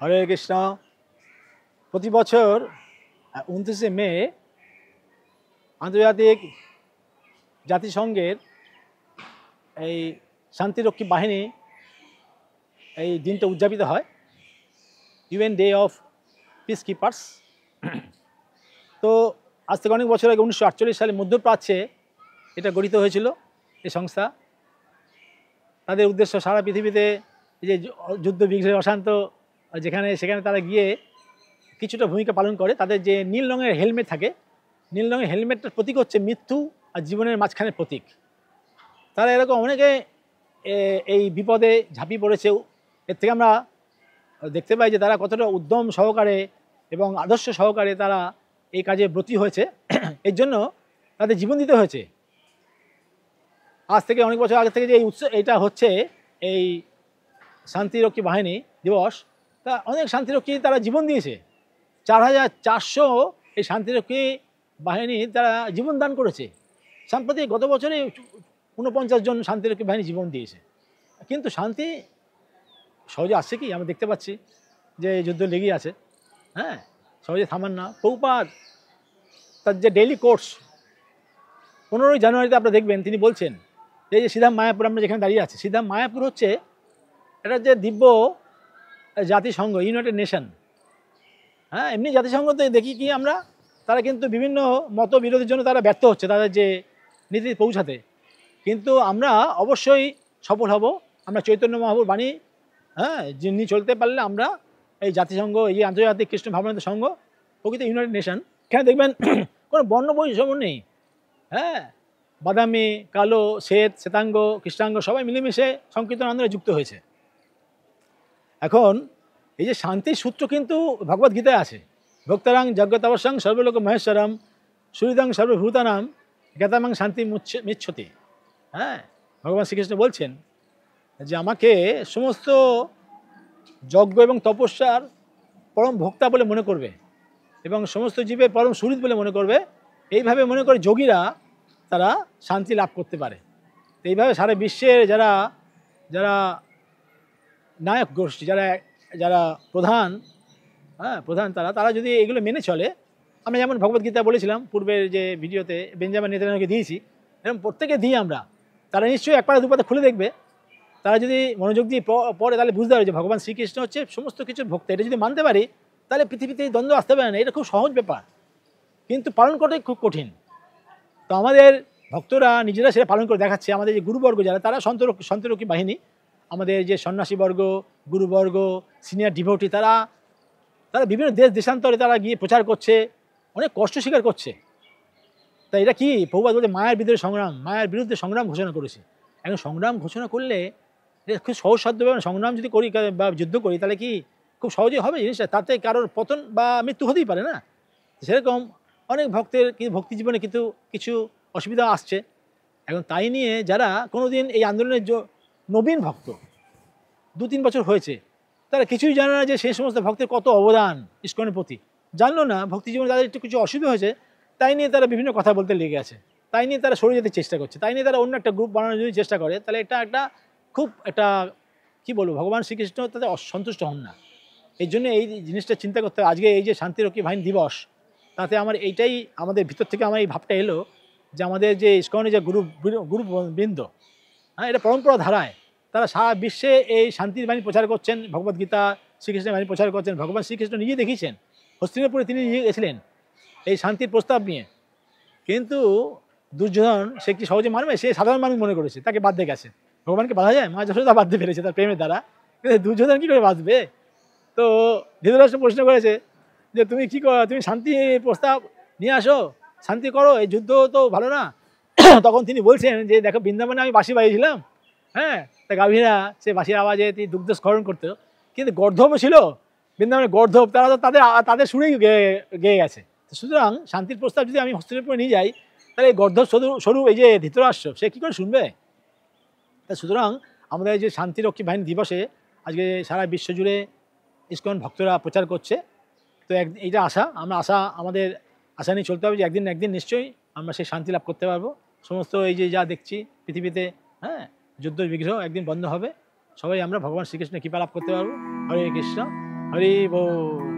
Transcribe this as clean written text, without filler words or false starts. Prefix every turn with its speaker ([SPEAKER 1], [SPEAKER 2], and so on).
[SPEAKER 1] হরে কৃষ্ণ। প্রতি বছর 29শে মে আন্তর্জাতিক জাতিসংঘের এই শান্তিরক্ষী বাহিনী এই দিনটা উদযাপিত হয়, UN day of piece keepers. তো আজ থেকে অনেক বছর আগে 1948 সালে মধ্যপ্রাচ্যে এটা গঠিত হয়েছিল এই সংস্থা। তাদের উদ্দেশ্য সারা পৃথিবীতে এই যে যুদ্ধ বিগ্রহ অশান্ত যেখানে সেখানে তারা গিয়ে কিছুটা ভূমিকা পালন করে। তাদের যে নীল রঙের হেলমেট থাকে, নীল রঙের হেলমেটটার প্রতীক হচ্ছে মৃত্যু আর জীবনের মাঝখানের প্রতীক। তারা এরকম অনেকে এই বিপদে ঝাঁপিয়ে পড়েছে। এর থেকে আমরা দেখতে পাই যে তারা কতটা উদ্যম সহকারে এবং আদর্শ সহকারে তারা এই কাজে ব্রতী হয়েছে। এর জন্য তাদের জীবন দিতে হয়েছে। আজ থেকে অনেক বছর আগে থেকে যে এই উৎসব এটা হচ্ছে, এই শান্তিরক্ষী বাহিনী দিবস, তা অনেক শান্তিরক্ষী তারা জীবন দিয়েছে। 4400 এই শান্তিরক্ষী বাহিনী তারা জীবন দান করেছে। সাম্প্রতিক গত বছরে 49 জন শান্তিরক্ষী বাহিনী জীবন দিয়েছে। কিন্তু শান্তি সহজে আসছে কি? আমরা দেখতে পাচ্ছি যে যুদ্ধ লেগেই আছে। হ্যাঁ, সহজে থামান না। প্রভুপাদ তার যে ডেইলি কোর্স 15ই জানুয়ারিতে আপনারা দেখবেন তিনি বলছেন এই যে সিধাম মায়াপুর, আমরা যেখানে দাঁড়িয়ে আছি, সিধাম মায়াপুর হচ্ছে এটা যে দিব্য জাতিসংঘ, ইউনাইটেড নেশন। হ্যাঁ, এমনি জাতিসংঘতে দেখি কি আমরা, তারা কিন্তু বিভিন্ন মতবিরোধের জন্য তারা ব্যর্থ হচ্ছে তাদের যে নীতি পৌঁছাতে। কিন্তু আমরা অবশ্যই সফল হব। আমরা চৈতন্য মহাপ্রভুর বাণী যিনি চলতে পারলে আমরা এই জাতিসংঘ, এই আন্তর্জাতিক কৃষ্ণ ভাবনান্ত সংঘ, প্রকৃত ইউনাইটেড নেশন, এখানে দেখবেন কোনো বর্ণ বৈষম্য নেই। হ্যাঁ, বাদামি, কালো, শ্বেতাঙ্গ, কৃষ্ণাঙ্গ সবাই মিলেমিশে সংকীর্তন আন্দোলনে যুক্ত হয়েছে। এখন এই যে শান্তির সূত্র কিন্তু ভগবদ্গীতায় আছে। ভক্তারাং যজ্ঞতপস্যাং সর্বলোক মহেশ্বরম সুহৃদং সর্বভূতানাম জ্ঞাতামাং শান্তি মিচ্ছতি। হ্যাঁ, ভগবান শ্রীকৃষ্ণ বলছেন যে আমাকে সমস্ত যজ্ঞ এবং তপস্যার পরম ভোক্তা বলে মনে করবে এবং সমস্ত জীবের পরম সুহৃদ বলে মনে করবে। এইভাবে মনে করে যোগীরা তারা শান্তি লাভ করতে পারে। তো এইভাবে সারা বিশ্বের যারা যারা নায়ক গোষ্ঠী, যারা প্রধান তারা যদি এগুলো মেনে চলে, আমরা যেমন ভগবদ্গীতা বলেছিলাম পূর্বের যে ভিডিওতে বেঞ্জামিন নেতানিয়াহুকে দিয়েছি, এরকম প্রত্যেকে দিই আমরা, তারা নিশ্চয়ই একবার দুপাতে খুলে দেখবে। তারা যদি মনোযোগ দিয়ে পড়ে তাহলে বুঝতে পারে যে ভগবান শ্রীকৃষ্ণ হচ্ছে সমস্ত কিছুর ভক্ত। এটা যদি মানতে পারি তাহলে পৃথিবীতে দ্বন্দ্ব আসতে পারে না। এটা খুব সহজ ব্যাপার, কিন্তু পালন করাটাই খুব কঠিন। তো আমাদের ভক্তরা নিজেরা সেটা পালন করে দেখাচ্ছে। আমাদের যে গুরুবর্গ যারা, তারা শান্তিরক্ষী বাহিনী, আমাদের যে সন্ন্যাসীবর্গ, গুরুবর্গ, সিনিয়র ডিভোটি, তারা বিভিন্ন দেশান্তরে তারা গিয়ে প্রচার করছে, অনেক কষ্ট স্বীকার করছে। তাই এটা কি প্রভুপাদ বলতে মায়ের বিরুদ্ধে সংগ্রাম ঘোষণা করেছে। এখন সংগ্রাম ঘোষণা করলে এটা খুব সহজসাধ্য ব্যাপার। সংগ্রাম যদি করি বা যুদ্ধ করি তাহলে কি খুব সহজেই হবে জিনিসটা? তাতে কারোর পতন বা মৃত্যু হতেই পারে না। সেরকম অনেক ভক্তের ভক্তি জীবনে কিন্তু কিছু অসুবিধা আসছে। এখন তাই নিয়ে যারা কোনোদিন এই আন্দোলনের নবীন ভক্ত, 2-3 বছর হয়েছে, তারা কিছুই জানে না যে সেই সমস্ত ভক্তের কত অবদান ইস্কনের প্রতি। জানলো না, ভক্তি জীবনে তাদের একটু কিছু অসুবিধা হয়েছে, তাই নিয়ে তারা বিভিন্ন কথা বলতে লেগে আছে, তাই নিয়ে তারা সরে যেতে চেষ্টা করছে, তাই নিয়ে তারা অন্য একটা গ্রুপ বানানোর যদি চেষ্টা করে, তাহলে এটা খুব কী বলবো, ভগবান শ্রীকৃষ্ণ তাদের অসন্তুষ্ট হন না। এই জন্য এই জিনিসটা চিন্তা করতে হবে। আজকে এই যে শান্তিরক্ষী বাহিনী দিবস, তাতে এইটাই আমাদের ভিতর থেকে আমার এই ভাবটা এলো যে আমাদের যে ইস্কনের যে গুরুবৃন্দ, এটা পরম্পরা ধারায় তারা সারা বিশ্বে এই শান্তির বাণী প্রচার করছেন, ভগবদ্গীতা শ্রীকৃষ্ণের বাণী প্রচার করছেন। ভগবান শ্রীকৃষ্ণ নিজে দেখিয়েছেন, হস্তিনাপুরে তিনি নিয়ে গেছিলেন এই শান্তির প্রস্তাব নিয়ে, কিন্তু দুর্যোধন সে কি সহজে মানবে? সে সাধারণ মানুষ মনে করেছে, তাকে বাদ দিয়ে গেছে। ভগবানকে বাধা যায়? মা যশোদা বাদ দিয়ে ফেলেছে তার প্রেমের দ্বারা, কিন্তু দুর্যোধন কী করে বাঁচবে? তো ধৃতরাষ্ট্র প্রশ্ন করেছে যে তুমি কী করো, তুমি শান্তি প্রস্তাব নিয়ে আসো, শান্তি করো, এই যুদ্ধ তো ভালো না। তখন তিনি বলছেন যে দেখো, বৃন্দাবনে আমি বাঁশি বাজিয়েছিলাম, হ্যাঁ, তা গাভীরা সে বাঁশির আওয়াজে তিনি দুগ্ধ স্খলন করতো, কিন্তু গর্ধবও ছিল বৃন্দাবনে, গর্ধব, তারা তো তাদের সুরেই গেয়ে গেছে। সুতরাং শান্তির প্রস্তাব যদি আমি হস্তিনাপুরে নিয়ে যাই, তাহলে এই গর্ধব স্বরূপ এই যে ধৃতরাষ্ট্র, সে কী করে শুনবে? তা সুতরাং আমাদের এই যে শান্তিরক্ষী বাহিনী দিবসে আজকে সারা বিশ্ব জুড়ে ইস্কন ভক্তরা প্রচার করছে। তো এইটা আমাদের আশা নিয়ে চলতে হবে যে একদিন নিশ্চয়ই আমরা সেই শান্তি লাভ করতে পারবো। সমস্ত এই যে যা দেখছি পৃথিবীতে, হ্যাঁ, যুদ্ধ বিগ্রহ একদিন বন্ধ হবে, সবাই আমরা ভগবান শ্রীকৃষ্ণের কৃপা লাভ করতে পারবো। হরে কৃষ্ণ। হরি বল।